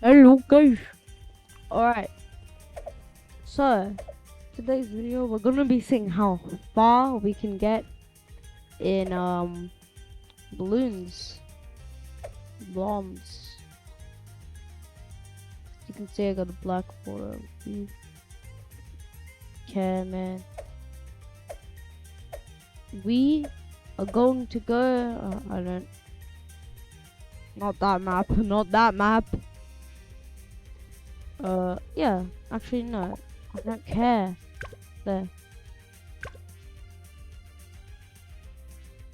Hello guys. Alright, so today's video we're gonna be seeing how far we can get in balloons. Bombs. You can see I got a black border. Okay man. We are going to go I don't not that map, not that map. Yeah, actually no. I don't care. There.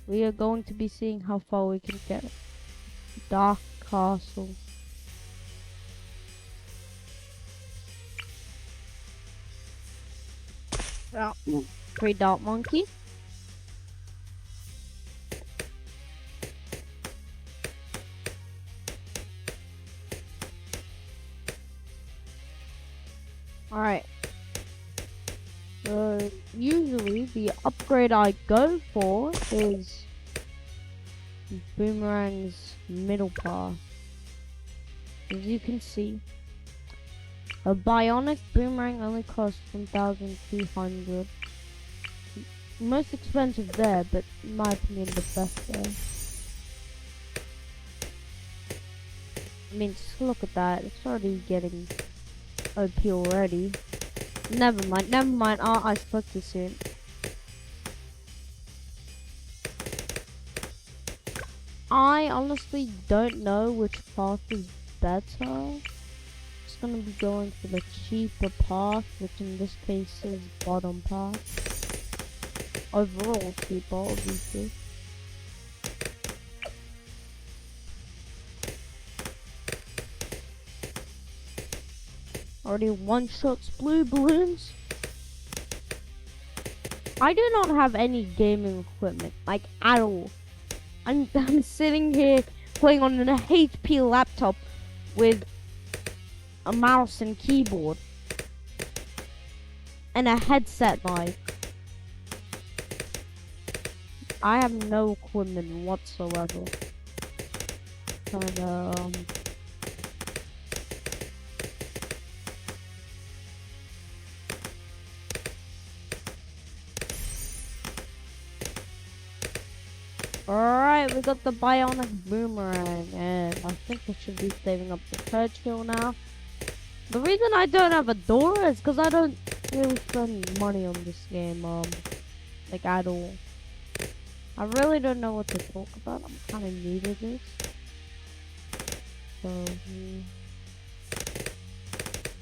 We are going to be seeing how far we can get. Dark Castle. Yeah. Free Dark Monkey. Alright. So usually the upgrade I go for is Boomerang's middle path. As you can see, a bionic boomerang only costs 1,200. Most expensive there, but in my opinion the best there. I mean, just look at that, it's already getting OP already. Never mind, I spoke too soon. I honestly don't know which path is better. Just gonna be going for the cheaper path, which in this case is bottom path. Overall cheaper, obviously. Already one-shots blue balloons. I do not have any gaming equipment, like at all. I'm sitting here playing on an HP laptop with a mouse and keyboard and a headset mic. I have no equipment whatsoever. Alright, we got the bionic boomerang, and I think we should be saving up the Churchill now. The reason I don't have a door is because I don't really spend money on this game, like at all. I really don't know what to talk about. I'm kind of new to this. So,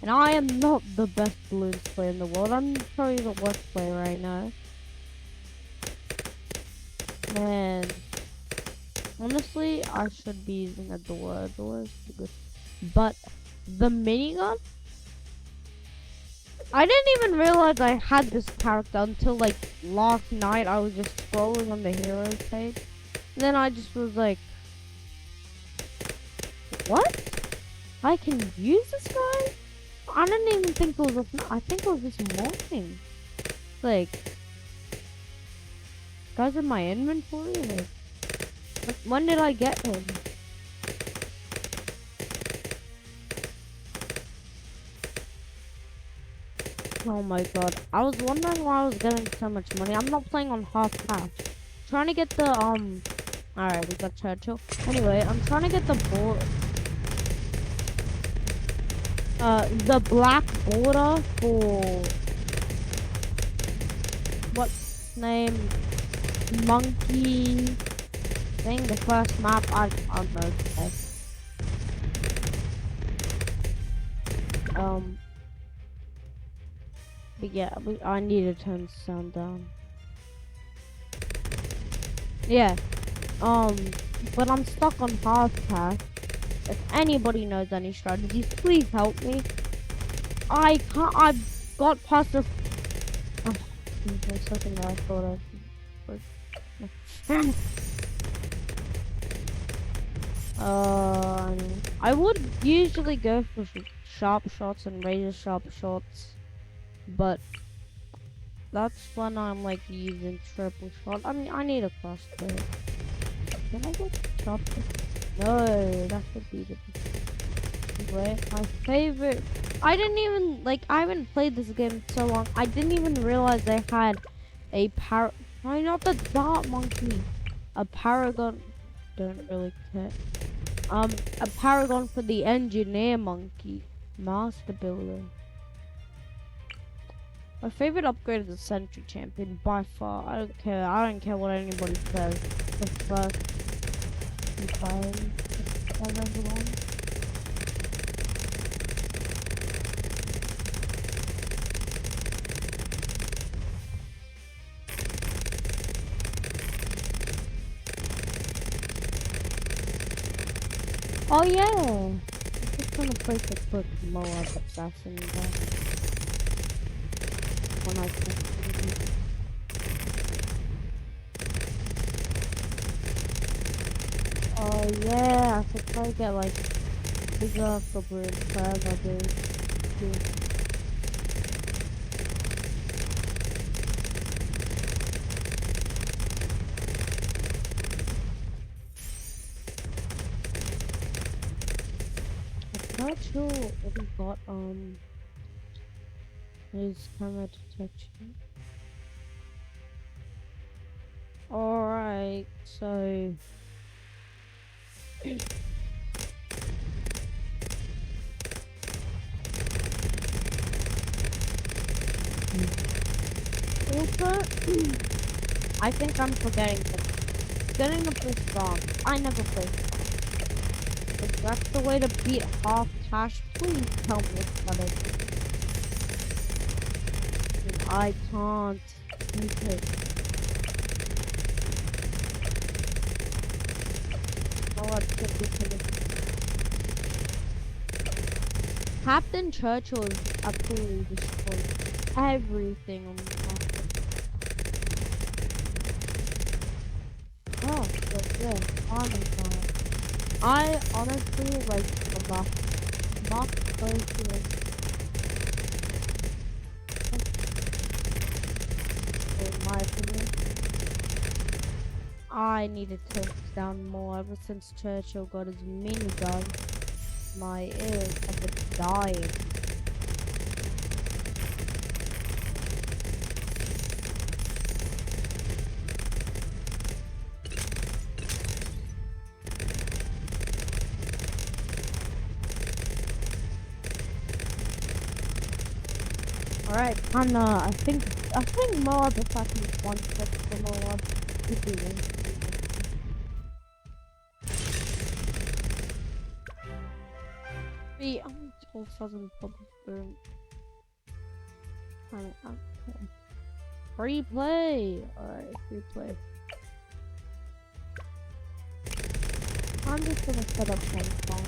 and I am not the best balloons player in the world. I'm probably the worst player right now. And honestly, I should be using a door. A door is good. But the minigun, I didn't even realize I had this character until like last night. I was just scrolling on the heroes page. And then I just was like, what? I can use this guy? I didn't even think it was I think it was this morning. Like, guys in my inventory? Like, when did I get him? Oh my god. I was wondering why I was getting so much money. I'm not playing on half half. Trying to get the alright, we got Churchill. Anyway, I'm trying to get the the black border for what's his name? Monkey thing, the first map. I don't know. But yeah, I need to turn the sound down. Yeah, but I'm stuck on half path. If anybody knows any strategies, please help me. I can't. I've got past the. Oh, there's something that I thought of. I would usually go for sharp shots and razor sharp shots, but that's when I'm like using triple shot. I mean, I need a crossbow. Can I get sharp? No, that would be the right? My favorite. I didn't even like. I haven't played this game so long. I didn't even realize they had a No, not the dot monkey. A paragon. Don't really care. A paragon for the engineer monkey. Master builder. My favorite upgrade is the Sentry Champion by far. I don't care. I don't care what anybody says. The first time I've ever won. Oh yeah. I'm just gonna play the quick Moab Assassin guy. When I can. Oh yeah, I should probably get like bigger for forever, dude. I'm not sure what we got his camera detection. Alright, so also, I think I'm forgetting this. Getting to play strong. I never play strong. If that's the way to beat half cash, please tell me what it is. I can't take it. Oh, let's get this in it. Captain Churchill is absolutely destroyed everything on the market. Oh, but yeah, honestly. I honestly like the box places. In my opinion, I needed to tone down more ever since Churchill got his minigun. My ears have been dying. Alright, and I think Moab is actually one step for Moab. I'm 12,000 public boom. Okay. Free play! Alright, free play. I'm just gonna set up one song.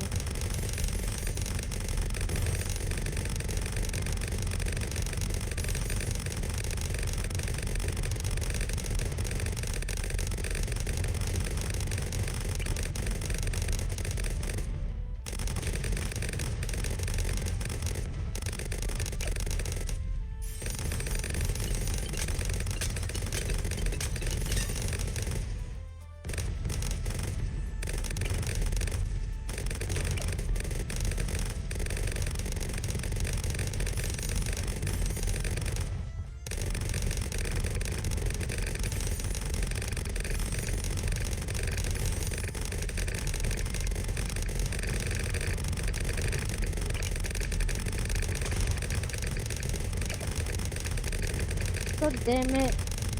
God damn it.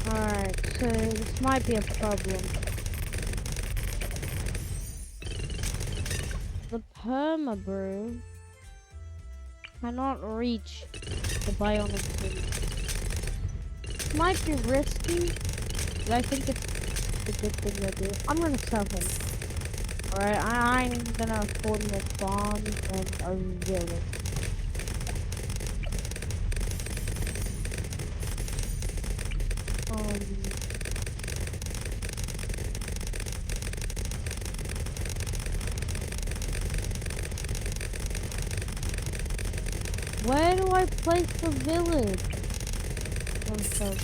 Alright, so this might be a problem. The perma brew cannot reach the bionic thing. Might be risky, but I think it's a good thing to do. I'm gonna sell him. Alright, I'm gonna afford more bombs and a village. Where do I place the village? One sec.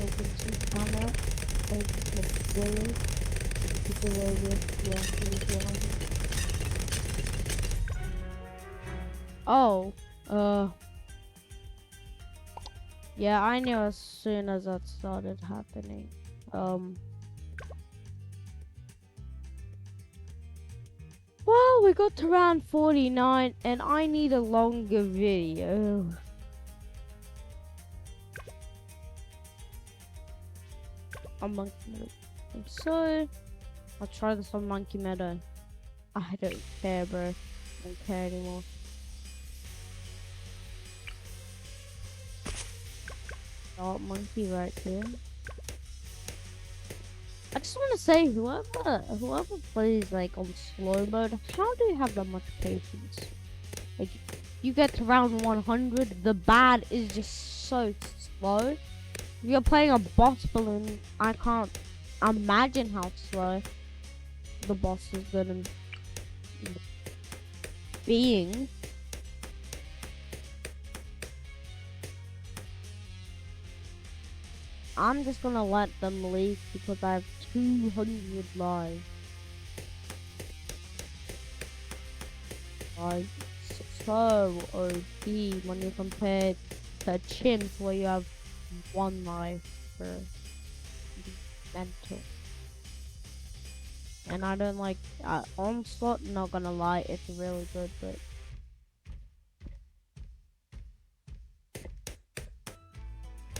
Open to camera. Place the village. It's a very good. Yeah, it is, yeah. Oh, yeah, I knew as soon as that started happening. Well, we got to round 49, and I need a longer video. On Monkey Meadow. So, I'll try this on Monkey Meadow. I don't care, bro. I don't care anymore. Oh, monkey right there. I just want to say, whoever plays like on slow mode, how do you have that much patience? Like, you get to round 100, the bat is just so slow. If you're playing a boss balloon, I can't imagine how slow the boss is gonna being. I'm just gonna let them leave because I have 200 lives. Like, so OP when you compare to chimps where you have 1 life for mental. And I don't like Onslaught, not gonna lie, it's really good, but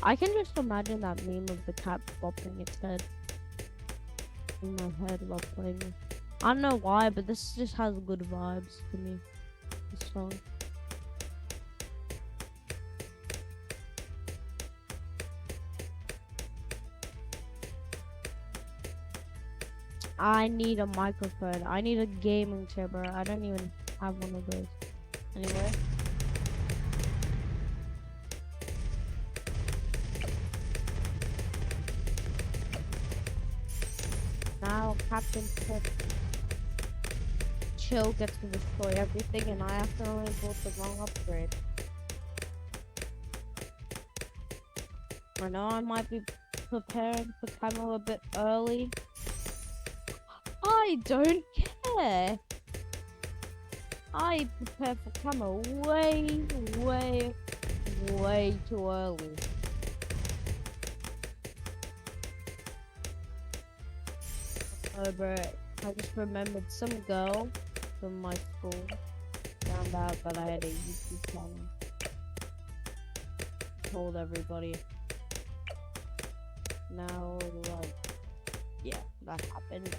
I can just imagine that meme of the cat bopping its head in my head while playing it. I don't know why, but this just has good vibes to me. This song. I need a microphone. I need a gaming chair, bro. I don't even have one of those. Anyway. Now Captain Chill gets to destroy everything, and I accidentally bought the wrong upgrade. I know I might be preparing for camo a bit early. I don't care. I prepare for camo way too early. Oh, bro, I just remembered some girl from my school found out that I had a YouTube channel. Told everybody. Now, like, yeah, that happened.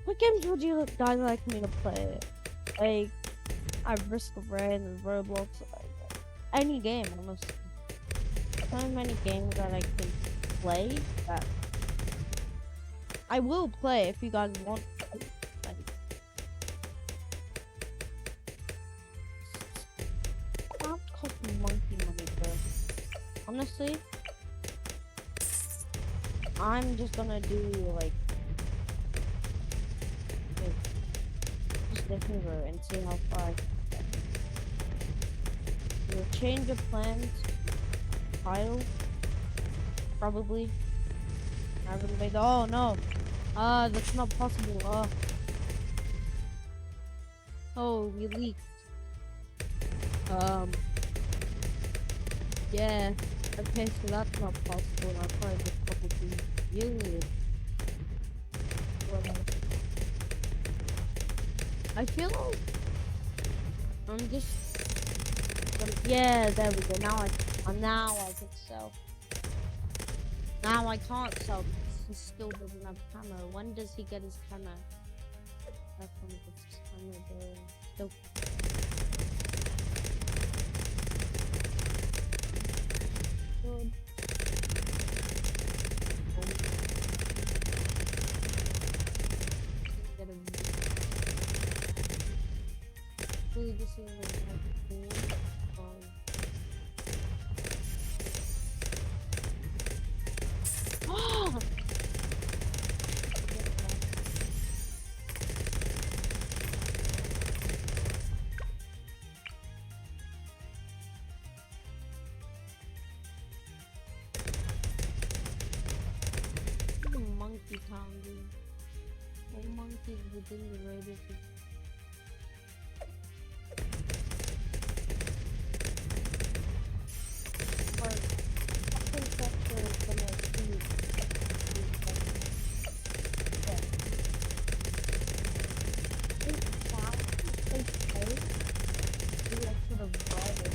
What games would you guys like me to play? Like, I Risk of Rain and Roblox. Any game, honestly. So many games that I can play that I will play if you guys want to. Like, stop costing monkey money, bro. Honestly, I'm just gonna do like just a favor and see how far I can get. We'll change of plans. Pile. Probably. Oh no. That's not possible. Oh, we leaked. Yeah. Okay, so that's not possible. I'll probably just probably you. I feel like I'm just. Yeah, there we go. Now I can sell. Now I can't sell because he still doesn't have camo. When does he get his camo? That's when he gets his camo, bro. Still. Good. This is is within the radius of or something sexual is gonna exceed yeah. 8,000 space. Maybe I should have bought it.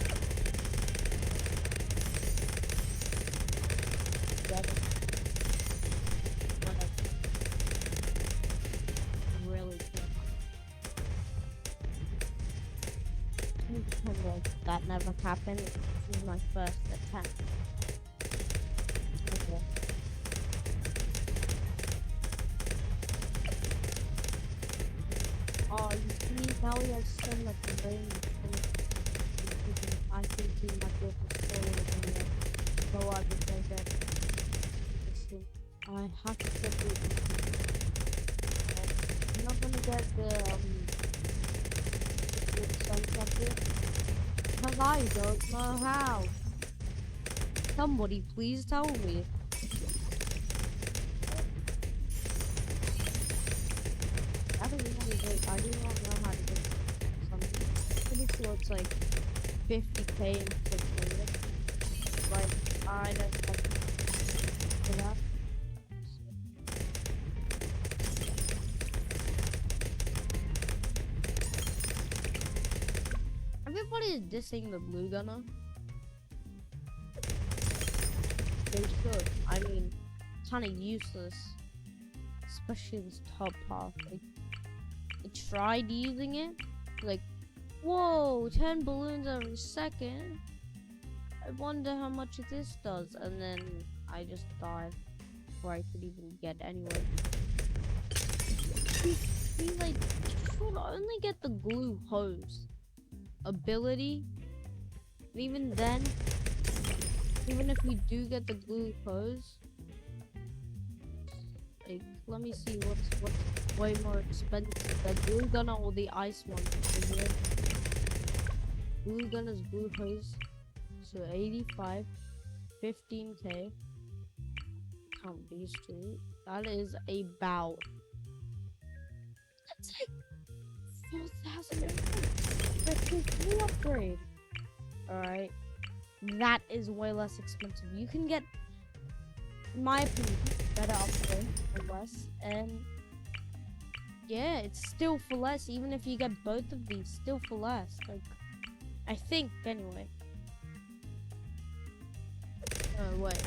Get it. Whatever. Really good. That never happened. This is my first attempt. Okay. Oh, you see, now he has so much brain. I think he might be able to stay with him. So I would say that. Listen, I have to get the. I'm not gonna get the sense of it. Because I don't know how. Somebody please tell me. I don't know how to do it. I do not know how to do something. Pretty sure it's like 50k in 6 minutes. Like, I don't have for that. Everybody is dissing the blue gunner. They should. I mean, kind of useless. Especially this top half. Like, I tried using it. Like, whoa, 10 balloons every second. I wonder how much this does. And then I just died before I could even get anywhere. He like, should only get the glue hose ability. And even then, even if we do get the glue hose, like, let me see what's way more expensive, the glue gunner or the ice one. Glue gunner's glue hose, so 85, 15k. Count these two. That is about. That's like 4,000. That's a full upgrade. Alright. That is way less expensive. You can get, in my opinion, better upgrade for less. And yeah, it's still for less. Even if you get both of these, still for less. Like, I think, anyway. Oh, wait.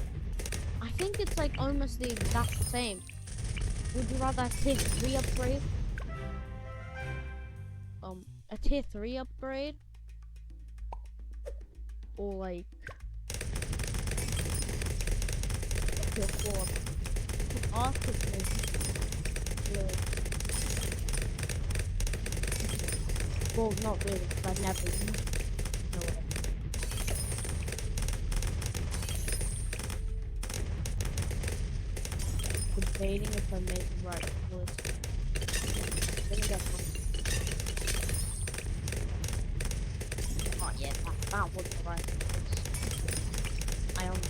I think it's like almost the exact same. Would you rather a tier 3 upgrade? A tier 3 upgrade? Or like tier 4? Arctic really. Well, not really, because I never used it. No way. Debating if I make the right choice. Let me get one. Oh yeah, that was the right choice. I only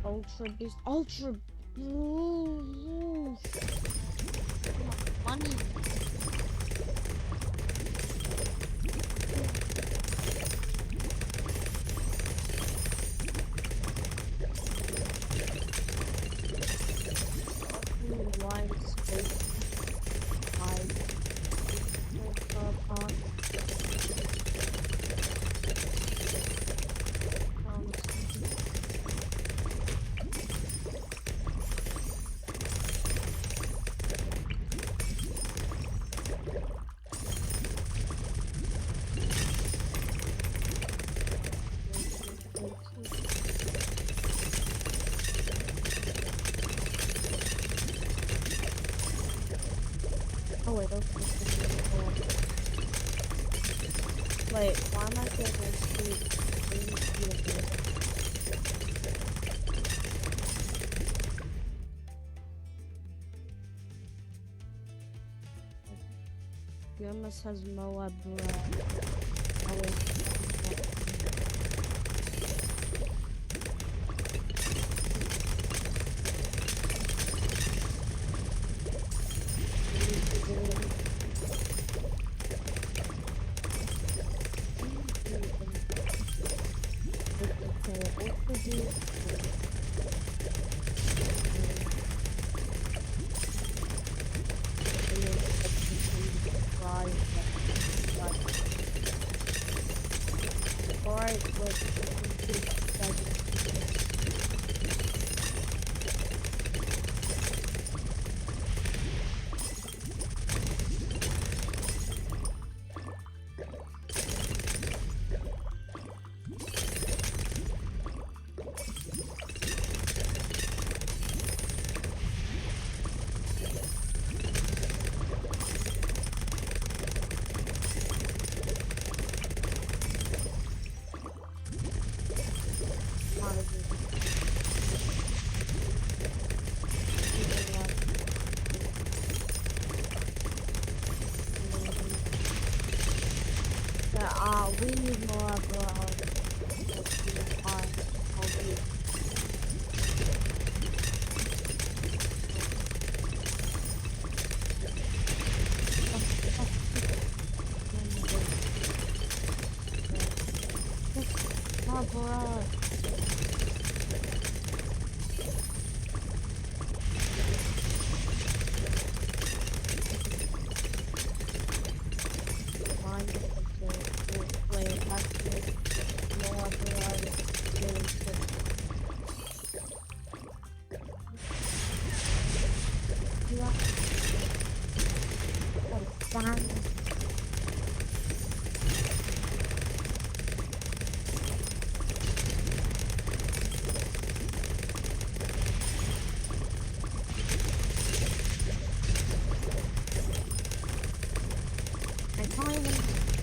Ultra boost, ultra boost. Money. Wide space. Oh wait, those wait, why am I getting this food? Grimace has Moab bread. Oh wait. Alright, we need more of I can't even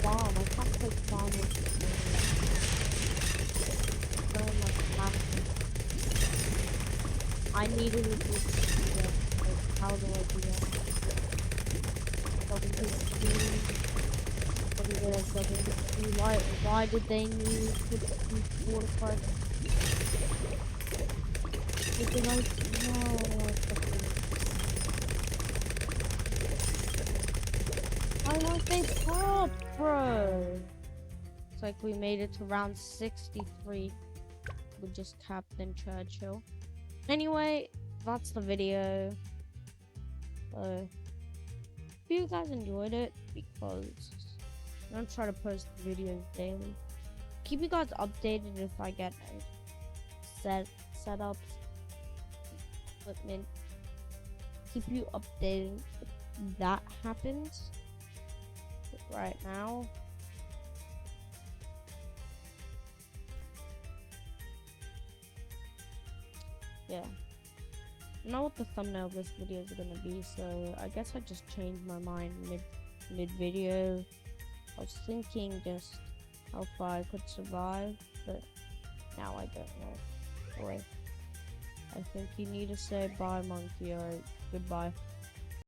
bomb. I can't play bomb with so much passion. I needed to do that. Like, how do I do that? Why did they need to be fortified? Because why won't they stop, bro? It's like we made it to round 63 with just Captain Churchill. Anyway, that's the video. If you guys enjoyed it, because I'm gonna try to post videos daily. Keep you guys updated if I get setups, equipment. Keep you updated if that happens. But right now, yeah. I know what the thumbnail of this video is gonna be, so I guess I just changed my mind mid video. I was thinking just how far I could survive, but now I don't know. Wait, I think you need to say bye, monkey, or goodbye.